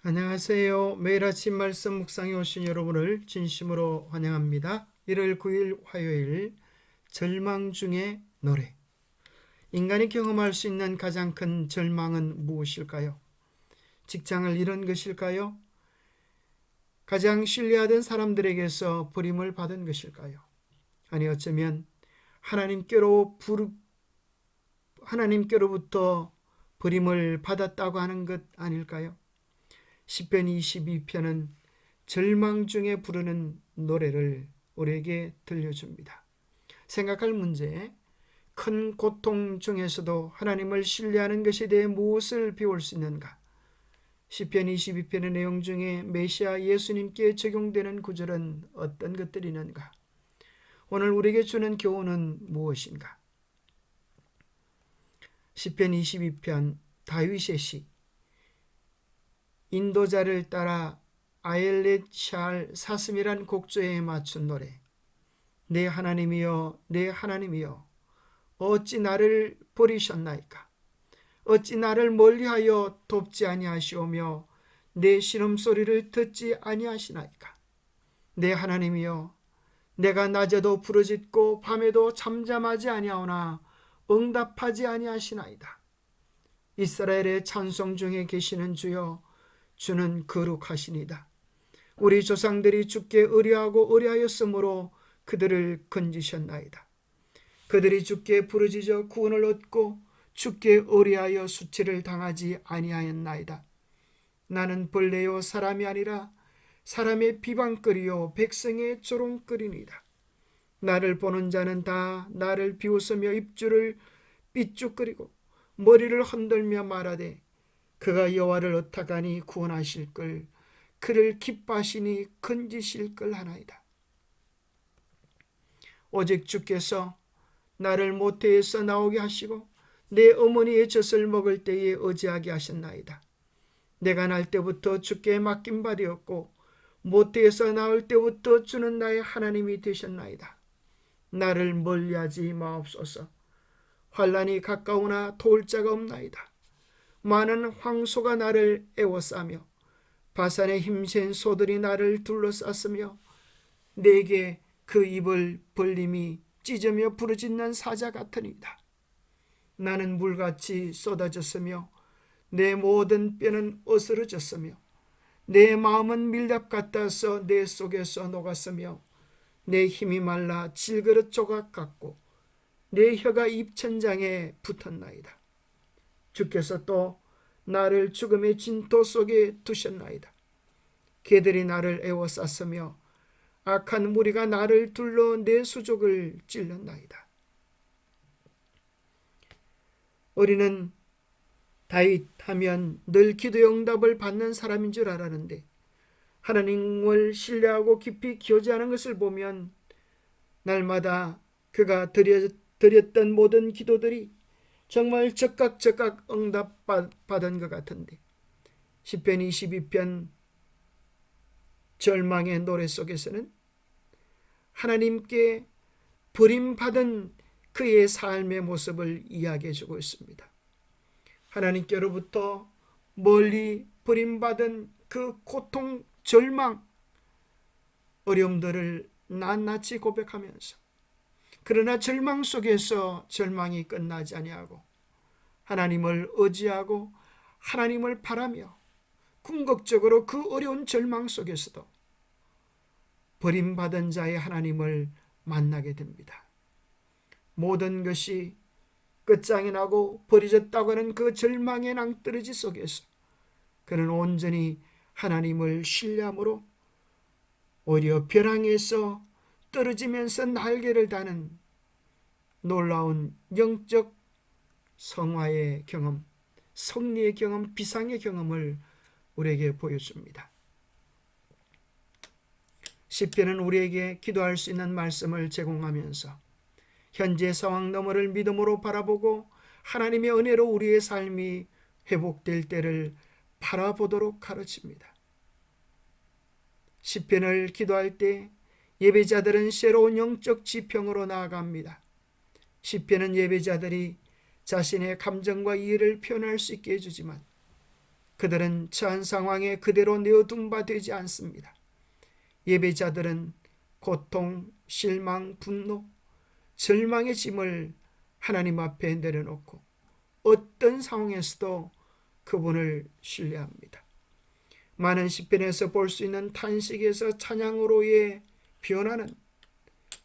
안녕하세요. 매일 아침 말씀 묵상에 오신 여러분을 진심으로 환영합니다. 1월 9일 화요일 절망 중의 노래. 인간이 경험할 수 있는 가장 큰 절망은 무엇일까요? 직장을 잃은 것일까요? 가장 신뢰하던 사람들에게서 버림을 받은 것일까요? 아니 어쩌면 하나님께로부터 버림을 받았다고 하는 것 아닐까요? 시편 22편은 절망 중에 부르는 노래를 우리에게 들려줍니다. 생각할 문제, 큰 고통 중에서도 하나님을 신뢰하는 것에 대해 무엇을 배울 수 있는가? 시편 22편의 내용 중에 메시아 예수님께 적용되는 구절은 어떤 것들이 있는가? 오늘 우리에게 주는 교훈은 무엇인가? 시편 22편 다윗의 시, 인도자를 따라 아엘렛 샬 사슴이란 곡조에 맞춘 노래. 내 하나님이여 내 하나님이여 어찌 나를 버리셨나이까? 어찌 나를 멀리하여 돕지 아니하시오며 내 신음소리를 듣지 아니하시나이까? 내 하나님이여 내가 낮에도 부르짖고 밤에도 잠잠하지 아니하오나 응답하지 아니하시나이다. 이스라엘의 찬송 중에 계시는 주여 주는 거룩하시니다. 우리 조상들이 주께 의뢰하고 의뢰하였으므로 그들을 건지셨나이다. 그들이 주께 부르짖어 구원을 얻고 주께 의뢰하여 수치를 당하지 아니하였나이다. 나는 벌레요 사람이 아니라 사람의 비방거리요 백성의 조롱거리니이다. 나를 보는 자는 다 나를 비웃으며 입술을 삐죽거리고 머리를 흔들며 말하되 그가 여호와를 의탁하니 구원하실 걸, 그를 기뻐하시니 건지실 걸 하나이다. 오직 주께서 나를 모태에서 나오게 하시고 내 어머니의 젖을 먹을 때에 의지하게 하셨나이다. 내가 날 때부터 주께 맡긴 바 되었고 모태에서 나올 때부터 주는 나의 하나님이 되셨나이다. 나를 멀리하지 마옵소서. 환난이 가까우나 도울 자가 없나이다. 많은 황소가 나를 애워싸며 바산의 힘센 소들이 나를 둘러쌌으며 내게 그 입을 벌림이 찢으며 부르짖는 사자 같으니이다. 나는 물같이 쏟아졌으며 내 모든 뼈는 어스러졌으며 내 마음은 밀랍 같아서 내 속에서 녹았으며 내 힘이 말라 질그릇 조각 같고 내 혀가 입천장에 붙었나이다. 주께서 또 나를 죽음의 진토 속에 두셨나이다. 개들이 나를 애워쌌으며 악한 무리가 나를 둘러 내 수족을 찔렀나이다. 우리는 다윗 하면 늘 기도의 응답을 받는 사람인 줄 알았는데 하나님을 신뢰하고 깊이 교제하는 것을 보면 날마다 그가 드렸던 모든 기도들이 정말 적각 응답받은 것 같은데 시편 22편 절망의 노래 속에서는 하나님께 버림받은 그의 삶의 모습을 이야기해주고 있습니다. 하나님께로부터 멀리 버림받은 그 고통, 절망, 어려움들을 낱낱이 고백하면서 그러나 절망 속에서 절망이 끝나지 아니하고 하나님을 의지하고 하나님을 바라며 궁극적으로 그 어려운 절망 속에서도 버림받은 자의 하나님을 만나게 됩니다. 모든 것이 끝장이 나고 버려졌다고 하는 그 절망의 낭떠러지 속에서 그는 온전히 하나님을 신뢰함으로 오히려 벼랑에서 떨어지면서 날개를 다는 놀라운 영적 성화의 경험, 승리의 경험, 비상의 경험을 우리에게 보여줍니다. 시편은 우리에게 기도할 수 있는 말씀을 제공하면서 현재 상황 너머를 믿음으로 바라보고 하나님의 은혜로 우리의 삶이 회복될 때를 바라보도록 가르칩니다. 시편을 기도할 때 예배자들은 새로운 영적 지평으로 나아갑니다. 시편은 예배자들이 자신의 감정과 이해를 표현할 수 있게 해주지만 그들은 처한 상황에 그대로 내어둔 바 되지 않습니다. 예배자들은 고통, 실망, 분노, 절망의 짐을 하나님 앞에 내려놓고 어떤 상황에서도 그분을 신뢰합니다. 많은 시편에서 볼 수 있는 탄식에서 찬양으로의 변화는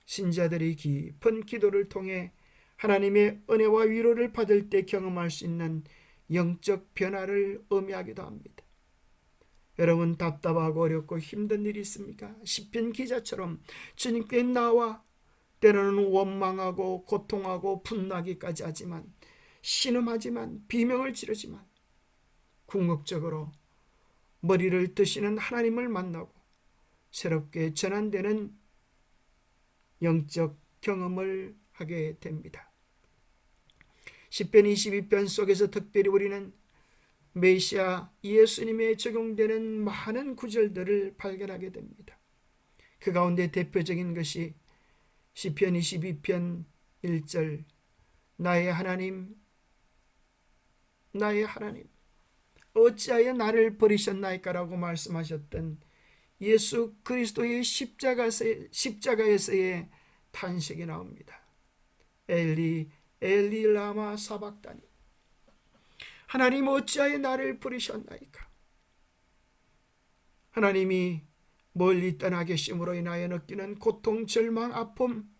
신자들이 깊은 기도를 통해 하나님의 은혜와 위로를 받을 때 경험할 수 있는 영적 변화를 의미하기도 합니다. 여러분, 답답하고 어렵고 힘든 일이 있습니까? 시편 기자처럼 주님께 나와 때로는 원망하고 고통하고 분노하기까지 하지만, 신음하지만, 비명을 지르지만 궁극적으로 머리를 뜨시는 하나님을 만나고 새롭게 전환되는 영적 경험을 하게 됩니다. 시편 22편 속에서 특별히 우리는 메시아 예수님에 적용되는 많은 구절들을 발견하게 됩니다. 그 가운데 대표적인 것이 시편 22편 1절, 나의 하나님, 나의 하나님, 어찌하여 나를 버리셨나이까라고 말씀하셨던 예수 그리스도의 십자가에서의 탄식이 나옵니다. 엘리 엘리 라마 사박다니, 하나님 어찌하여 나를 버리셨나이까. 하나님이 멀리 떠나 계심으로 인하여 느끼는 고통, 절망, 아픔,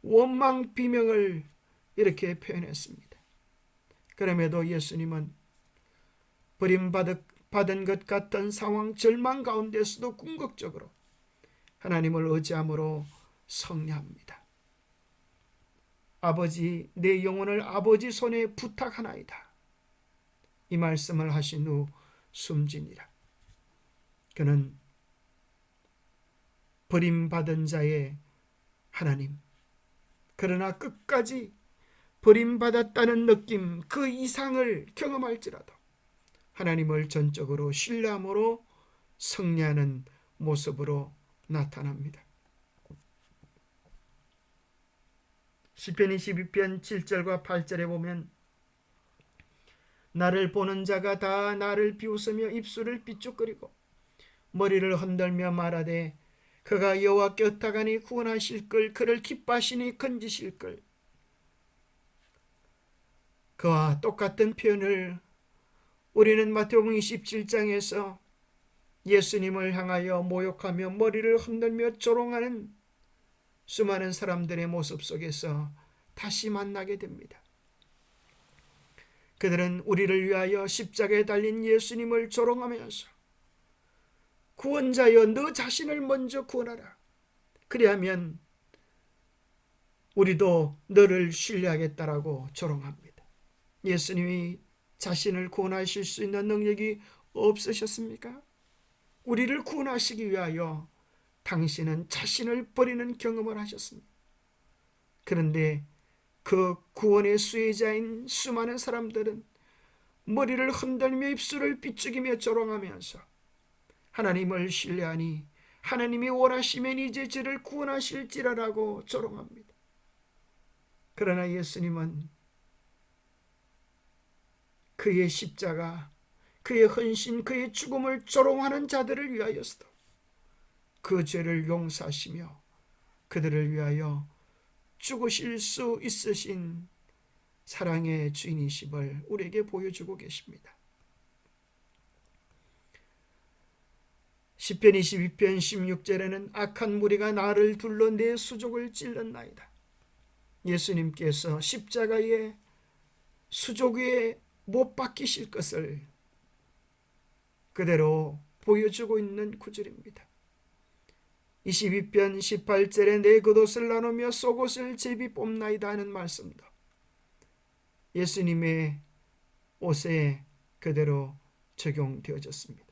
원망, 비명을 이렇게 표현했습니다. 그럼에도 예수님은 버림받은 것 같은 상황, 절망 가운데서도 궁극적으로 하나님을 의지함으로 승리합니다. 아버지, 내 영혼을 아버지 손에 부탁하나이다. 이 말씀을 하신 후 숨지니라. 그는 버림받은 자의 하나님, 그러나 끝까지 버림받았다는 느낌 그 이상을 경험할지라도 하나님을 전적으로 신뢰함으로 승리하는 모습으로 나타납니다. 시편 22편 7절과 8절에 보면 나를 보는 자가 다 나를 비웃으며 입술을 삐죽거리고 머리를 흔들며 말하되 그가 여호와께 어떡하니 구원하실 걸, 그를 기뻐하시니 건지실 걸. 그와 똑같은 표현을 우리는 마태복음 27장에서 예수님을 향하여 모욕하며 머리를 흔들며 조롱하는 수많은 사람들의 모습 속에서 다시 만나게 됩니다. 그들은 우리를 위하여 십자가에 달린 예수님을 조롱하면서 구원자여, 너 자신을 먼저 구원하라. 그리하면 우리도 너를 신뢰하겠다라고 조롱합니다. 예수님이 자신을 구원하실 수 있는 능력이 없으셨습니까? 우리를 구원하시기 위하여 당신은 자신을 버리는 경험을 하셨습니다. 그런데 그 구원의 수혜자인 수많은 사람들은 머리를 흔들며 입술을 삐죽이며 조롱하면서 하나님을 신뢰하니 하나님이 원하시면 이제 저를 구원하실지라라고 조롱합니다. 그러나 예수님은 그의 십자가, 그의 헌신, 그의 죽음을 조롱하는 자들을 위하여서도 그 죄를 용서하시며 그들을 위하여 죽으실 수 있으신 사랑의 주인이심을 우리에게 보여주고 계십니다. 시편 22편 16절에는 악한 무리가 나를 둘러 내 수족을 찔렀나이다. 예수님께서 십자가의 수족 위에 못 박히실 것을 그대로 보여주고 있는 구절입니다. 22편 18절에 내 겉옷을 나누며 속옷을 제비 뽑나이다 하는 말씀도 예수님의 옷에 그대로 적용되어졌습니다.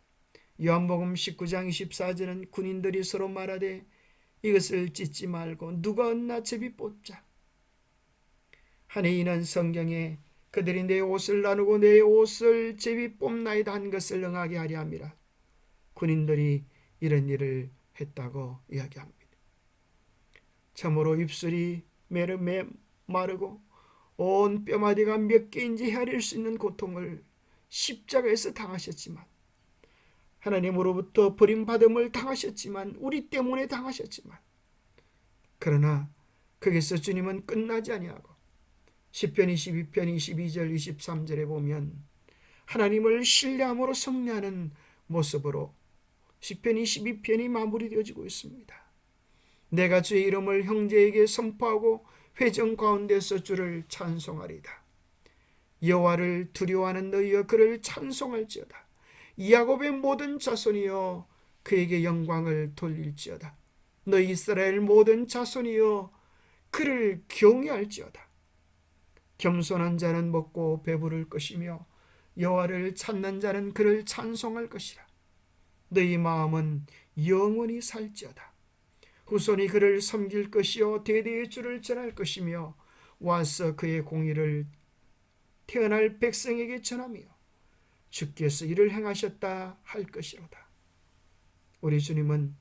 요한복음 19장 24절은 군인들이 서로 말하되 이것을 찢지 말고 누가 얻나 제비 뽑자 하니 이는 성경에 그들이 내 옷을 나누고 내 옷을 제비 뽑나이다 한 것을 응하게 하려 함이라. 군인들이 이런 일을 했다고 이야기합니다. 참으로 입술이 마르고 온 뼈마디가 몇 개인지 헤아릴 수 있는 고통을 십자가에서 당하셨지만, 하나님으로부터 버림받음을 당하셨지만, 우리 때문에 당하셨지만, 그러나 거기서 주님은 끝나지 아니하고 시편 22편 22절 23절에 보면 하나님을 신뢰함으로 승리하는 모습으로 시편 22편이 마무리되어지고 있습니다. 내가 주의 이름을 형제에게 선포하고 회정 가운데서 주를 찬송하리다. 여호와를 두려워하는 너희여 그를 찬송할지어다. 야곱의 모든 자손이여 그에게 영광을 돌릴지어다. 너희 이스라엘 모든 자손이여 그를 경외할지어다. 겸손한 자는 먹고 배부를 것이며 여호와를 찾는 자는 그를 찬송할 것이라. 너희 마음은 영원히 살지어다. 후손이 그를 섬길 것이요 대대의 주를 전할 것이며 와서 그의 공의를 태어날 백성에게 전하며 주께서 이를 행하셨다 할 것이로다. 우리 주님은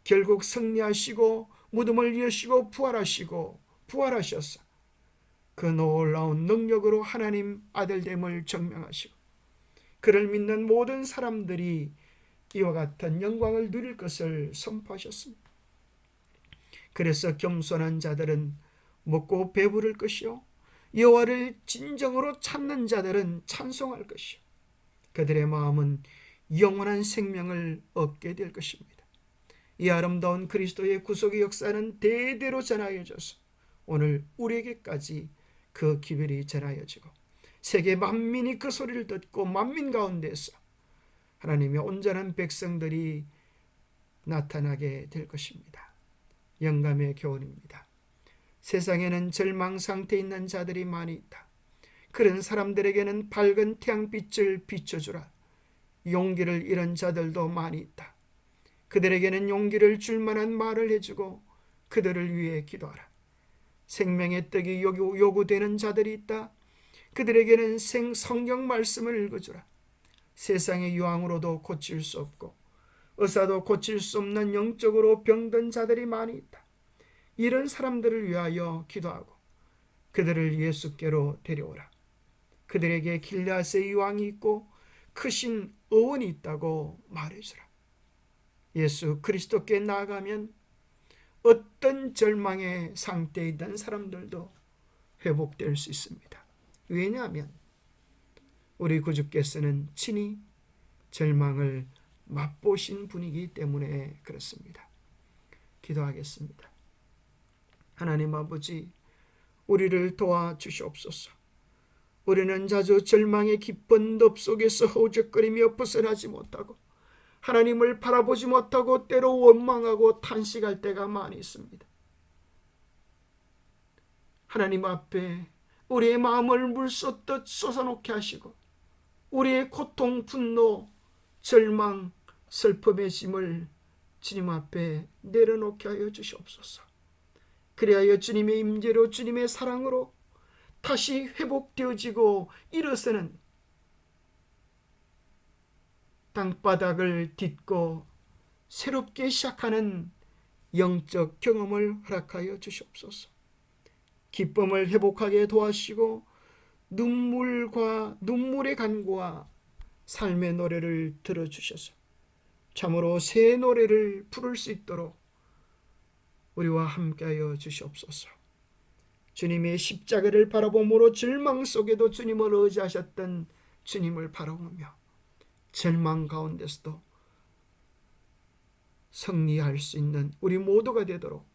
결국 승리하시고 무덤을 여시고 부활하셔서 그 놀라운 능력으로 하나님 아들됨을 증명하시고 그를 믿는 모든 사람들이 이와 같은 영광을 누릴 것을 선포하셨습니다. 그래서 겸손한 자들은 먹고 배부를 것이요 여호와를 진정으로 찾는 자들은 찬송할 것이요 그들의 마음은 영원한 생명을 얻게 될 것입니다. 이 아름다운 그리스도의 구속의 역사는 대대로 전하여져서 오늘 우리에게까지 그 기별이 전하여지고 세계 만민이 그 소리를 듣고 만민 가운데서 하나님의 온전한 백성들이 나타나게 될 것입니다. 영감의 교훈입니다. 세상에는 절망 상태에 있는 자들이 많이 있다. 그런 사람들에게는 밝은 태양빛을 비춰주라. 용기를 잃은 자들도 많이 있다. 그들에게는 용기를 줄 만한 말을 해주고 그들을 위해 기도하라. 생명의 떡이 요구되는 자들이 있다. 그들에게는 성경 말씀을 읽어주라. 세상의 유황으로도 고칠 수 없고 의사도 고칠 수 없는 영적으로 병든 자들이 많이 있다. 이런 사람들을 위하여 기도하고 그들을 예수께로 데려오라. 그들에게 길르앗의 유황이 있고 크신 의원이 있다고 말해주라. 예수 그리스도께 나아가면 어떤 절망의 상태에 있던 사람들도 회복될 수 있습니다. 왜냐하면 우리 구주께서는 친히 절망을 맛보신 분이기 때문에 그렇습니다. 기도하겠습니다. 하나님 아버지, 우리를 도와주시옵소서. 우리는 자주 절망의 깊은 늪 속에서 허우적거리며 벗어나지 못하고 하나님을 바라보지 못하고 때로 원망하고 탄식할 때가 많이 있습니다. 하나님 앞에 우리의 마음을 물쏟듯 쏟아놓게 하시고 우리의 고통, 분노, 절망, 슬픔의 짐을 주님 앞에 내려놓게 하여 주시옵소서. 그리하여 주님의 임재로 주님의 사랑으로 다시 회복되어지고 일어서는 땅바닥을 딛고 새롭게 시작하는 영적 경험을 허락하여 주시옵소서. 기쁨을 회복하게 도와주시고 눈물의 간구와 삶의 노래를 들어주셔서 참으로 새 노래를 부를 수 있도록 우리와 함께하여 주시옵소서. 주님의 십자가를 바라봄으로 절망 속에도 주님을 의지하셨던 주님을 바라보며 절망 가운데서도 승리할 수 있는 우리 모두가 되도록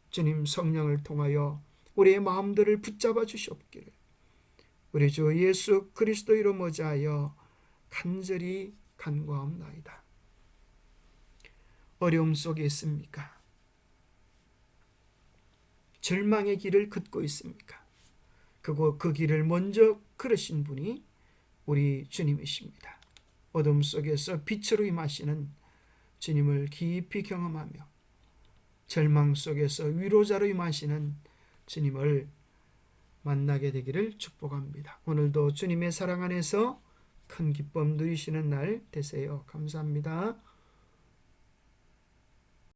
주님 성령을 통하여 우리의 마음들을 붙잡아 주시옵기를 우리 주 예수 그리스도 이름 의지하여 간절히 간구하옵나이다. 어려움 속에 있습니까? 절망의 길을 걷고 있습니까? 그 길을 먼저 걸으신 분이 우리 주님이십니다. 어둠 속에서 빛으로 임하시는 주님을 깊이 경험하며 절망 속에서 위로자로 임하시는 주님을 만나게 되기를 축복합니다. 오늘도 주님의 사랑 안에서 큰 기쁨 누리시는 날 되세요. 감사합니다.